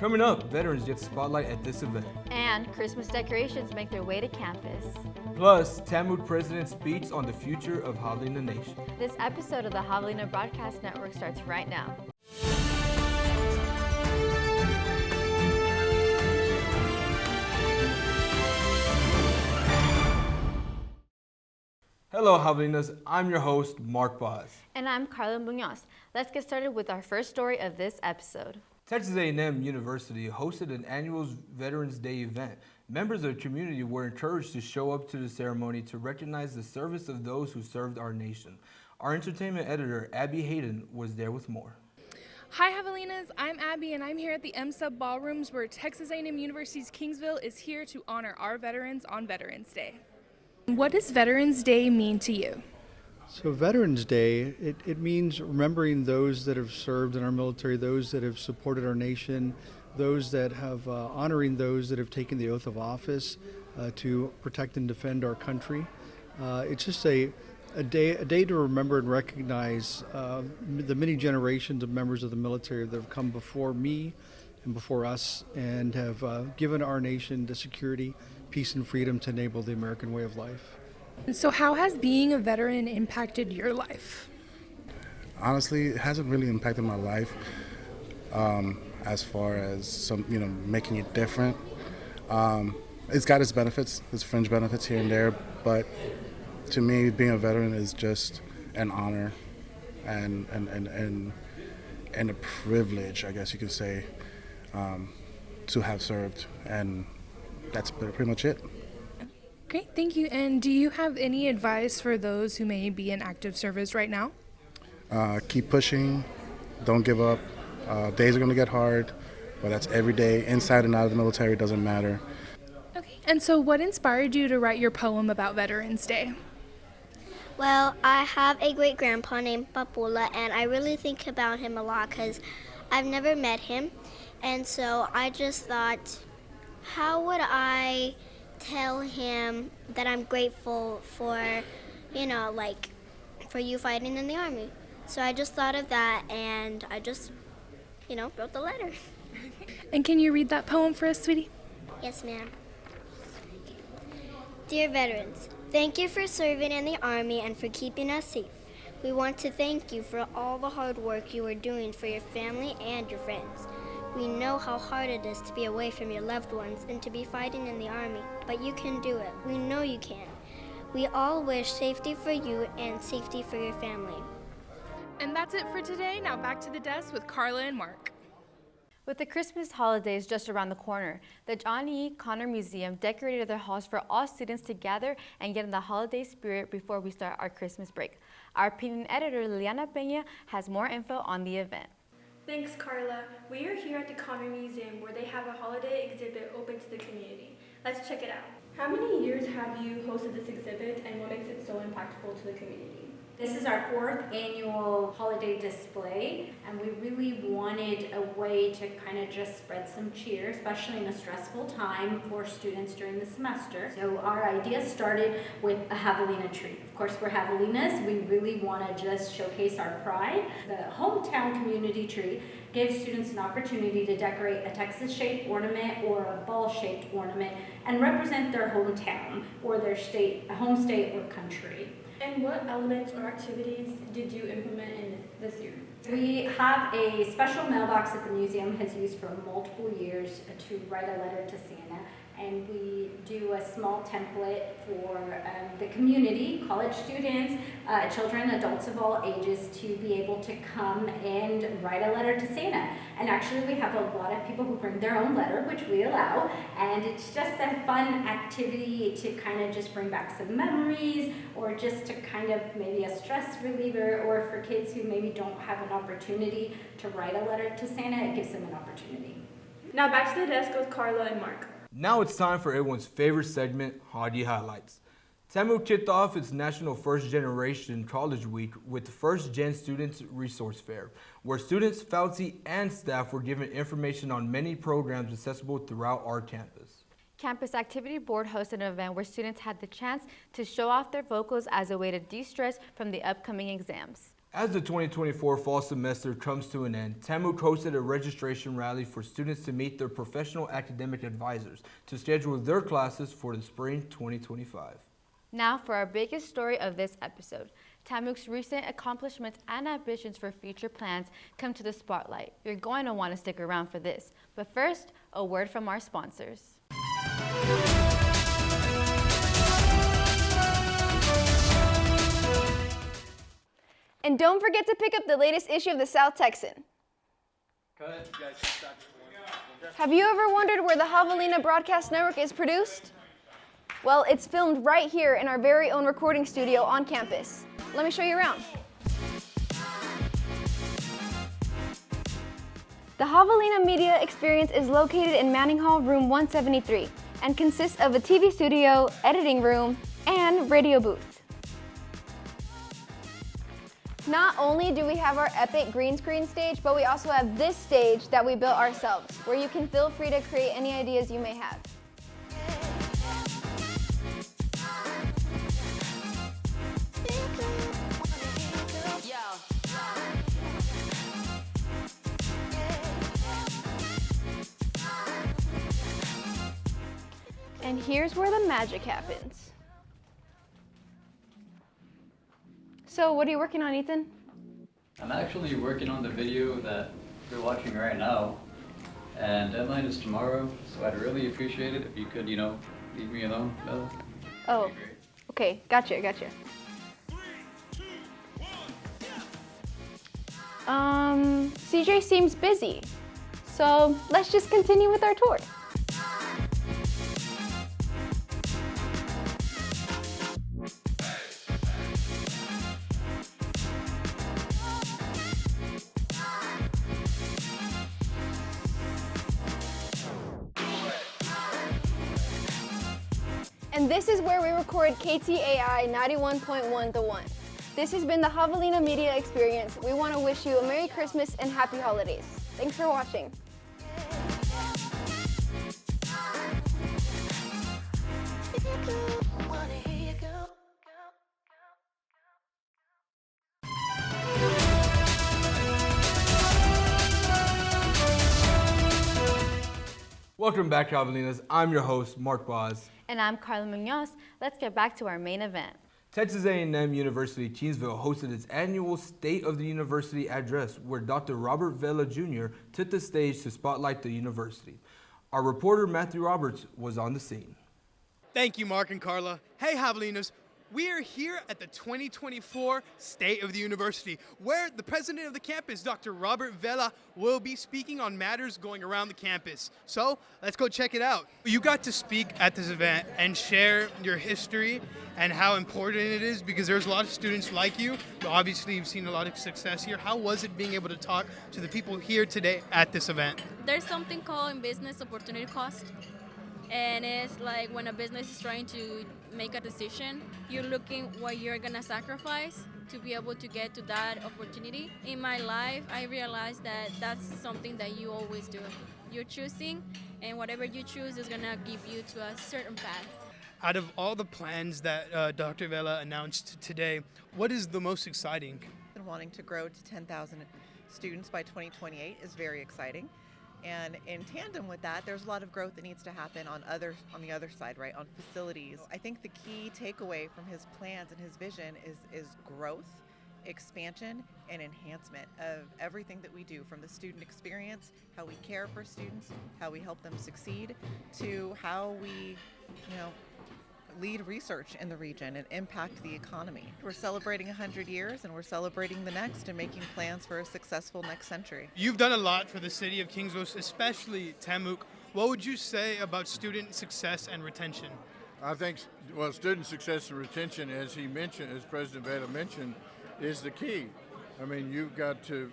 Coming up, veterans get the spotlight at this event. And Christmas decorations make their way to campus. Plus, TAMUK president speaks on the future of Javelina Nation. This episode of the Javelina Broadcast Network starts right now. Hello, Javelinas. I'm your host, Mark Boz. And I'm Karla Muñoz. Let's get started with our first story of this episode. Texas A&M University hosted an annual Veterans Day event. Members of the community were encouraged to show up to the ceremony to recognize the service of those who served our nation. Our entertainment editor, Hayden, was there with more. Hi Javelinas, I'm Abby and I'm here at the M-Sub Ballrooms where Texas A&M University's Kingsville is here to honor our veterans on Veterans Day. What does Veterans Day mean to you? So Veterans Day, it means remembering those that have served in our military, those that have supported our nation, those that have honoring those that have taken the oath of office to protect and defend our country. It's just a day to remember and recognize the many generations of members of the military that have come before me and before us and have given our nation the security, peace, and freedom to enable the American way of life. So how has being a veteran impacted your life? Honestly, it hasn't really impacted my life as far as making it different. It's got its benefits, its fringe benefits here and there, but to me, being a veteran is just an honor and a privilege, I guess you could say, to have served, and that's pretty much it. Great, thank you. And do you have any advice for those who may be in active service right now? Keep pushing, don't give up. Days are going to get hard, but that's every day, inside and out of the military, doesn't matter. Okay, and so what inspired you to write your poem about Veterans Day? Well, I have a great-grandpa named Papula, and I really think about him a lot because I've never met him. And so I just thought, how would I tell him that I'm grateful for, for you fighting in the Army? So I just thought of that, and I just, wrote the letter. And can you read that poem for us, sweetie? Yes, ma'am. Dear veterans, thank you for serving in the Army and for keeping us safe. We want to thank you for all the hard work you are doing for your family and your friends. We know how hard it is to be away from your loved ones and to be fighting in the Army, but you can do it. We know you can. We all wish safety for you and safety for your family. And that's it for today. Now back to the desk with Karla and Mark. With the Christmas holidays just around the corner, the John E. Connor Museum decorated their halls for all students to gather and get in the holiday spirit before we start our Christmas break. Our opinion editor, Liliana Peña, has more info on the event. Thanks, Karla. We are here at the Connor Museum where they have a holiday exhibit open to the community. Let's check it out. How many years have you hosted this exhibit and what makes it so impactful to the community? This is our 4th annual holiday display, and we really wanted a way to kind of just spread some cheer, especially in a stressful time for students during the semester. So our idea started with a javelina tree. Of course, we're javelinas. We really want to just showcase our pride. The hometown community tree gives students an opportunity to decorate a Texas-shaped ornament or a ball-shaped ornament and represent their hometown or their state, home state or country. And what elements or activities did you implement in this year? We have a special mailbox that the museum has used for multiple years to write a letter to Ciana, and we do a small template for the community, college students, children, adults of all ages to be able to come and write a letter to Santa. And actually we have a lot of people who bring their own letter, which we allow, and it's just a fun activity to kind of just bring back some memories, or just to kind of maybe a stress reliever, or for kids who maybe don't have an opportunity to write a letter to Santa, it gives them an opportunity. Now back to the desk with Karla and Mark. Now it's time for everyone's favorite segment, Hottie Highlights. TAMUK kicked off its National First Generation College Week with the First Gen Students Resource Fair, where students, faculty, and staff were given information on many programs accessible throughout our campus. Campus Activity Board hosted an event where students had the chance to show off their vocals as a way to de-stress from the upcoming exams. As the 2024 fall semester comes to an end, TAMUK hosted a registration rally for students to meet their professional academic advisors to schedule their classes for the spring 2025. Now for our biggest story of this episode. TAMUK's recent accomplishments and ambitions for future plans come to the spotlight. You're going to want to stick around for this. But first, a word from our sponsors. And don't forget to pick up the latest issue of the South Texan. Have you ever wondered where the Javelina Broadcast Network is produced? Well, it's filmed right here in our very own recording studio on campus. Let me show you around. The Javelina Media Experience is located in Manning Hall, room 173, and consists of a TV studio, editing room, and radio booth. Not only do we have our epic green screen stage, but we also have this stage that we built ourselves, where you can feel free to create any ideas you may have. And here's where the magic happens. So what are you working on, Ethan? I'm actually working on the video that you're watching right now, and deadline is tomorrow, so I'd really appreciate it if you could, leave me alone, Vela. Oh, okay, gotcha. CJ seems busy, so let's just continue with our tour. And this is where we record KTAI 91.1 The One. This has been the Javelina Media Experience. We want to wish you a Merry Christmas and Happy Holidays. Thanks for watching. Welcome back, Javelinas. I'm your host, Mark Boz. And I'm Karla Muñoz. Let's get back to our main event. Texas A&M University Kingsville hosted its annual State of the University address, where Dr. Robert Vela Jr. took the stage to spotlight the university. Our reporter, Matthew Roberts, was on the scene. Thank you, Mark and Karla. Hey, Javelinas. We are here at the 2024 State of the University, where the president of the campus, Dr. Robert Vela, will be speaking on matters going around the campus. So let's go check it out. You got to speak at this event and share your history and how important it is, because there's a lot of students like you. Obviously, you've seen a lot of success here. How was it being able to talk to the people here today at this event? There's something called in business opportunity cost. And it's like when a business is trying to make a decision, you're looking what you're gonna sacrifice to be able to get to that opportunity. In my life, I realized that that's something that you always do. You're choosing, and whatever you choose is gonna give you to a certain path. Out of all the plans that Dr. Vela announced today, what is the most exciting? Wanting to grow to 10,000 students by 2028 is very exciting. And in tandem with that, there's a lot of growth that needs to happen on the other side, right, on facilities. I think the key takeaway from his plans and his vision is growth, expansion, and enhancement of everything that we do, from the student experience, how we care for students, how we help them succeed, to how we, lead research in the region and impact the economy. We're celebrating 100 years, and we're celebrating the next and making plans for a successful next century. You've done a lot for the city of Kingsville, especially TAMUK. What would you say about student success and retention? I think, student success and retention, as President Vela mentioned, is the key. I mean, you've got to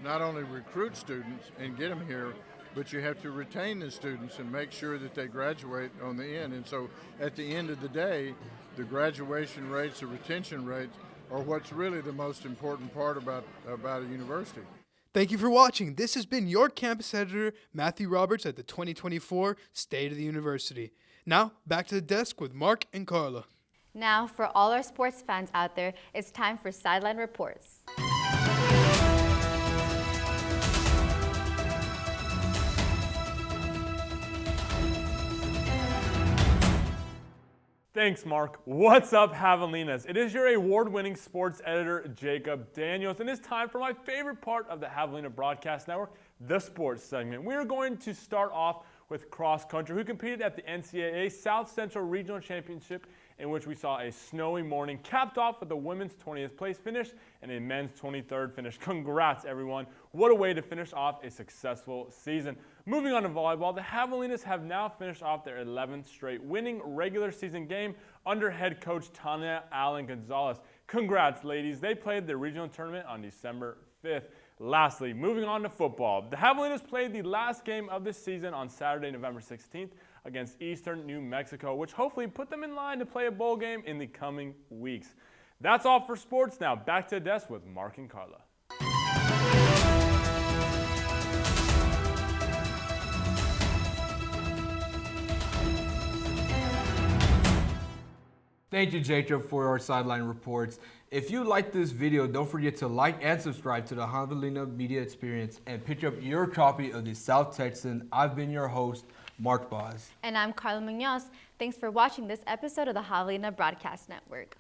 not only recruit students and get them here, but you have to retain the students and make sure that they graduate on the end. And so at the end of the day, the graduation rates, the retention rates are what's really the most important part about a university. Thank you for watching. This has been your campus editor, Matthew Roberts, at the 2024 State of the University. Now, back to the desk with Mark and Karla. Now, for all our sports fans out there, it's time for Sideline Reports. Thanks, Mark. What's up, Javelinas? It is your award-winning sports editor, Jacob Daniels, and it's time for my favorite part of the Javelina Broadcast Network, the sports segment. We are going to start off with cross country, who competed at the NCAA South Central Regional Championship, in which we saw a snowy morning, capped off with a women's 20th place finish and a men's 23rd finish. Congrats, everyone. What a way to finish off a successful season. Moving on to volleyball, the Javelinas have now finished off their 11th straight winning regular season game under head coach Tanya Allen Gonzalez. Congrats, ladies. They played the regional tournament on December 5th. Lastly, moving on to football, the Javelinas played the last game of this season on Saturday, November 16th against Eastern New Mexico, which hopefully put them in line to play a bowl game in the coming weeks. That's all for sports. Now back to the desk with Mark and Karla. Thank you, Jacob, for our sideline reports. If you like this video, don't forget to like and subscribe to the Javelina Media Experience and pick up your copy of the South Texan. I've been your host, Mark Boz. And I'm Karla Muñoz. Thanks for watching this episode of the Javelina Broadcast Network.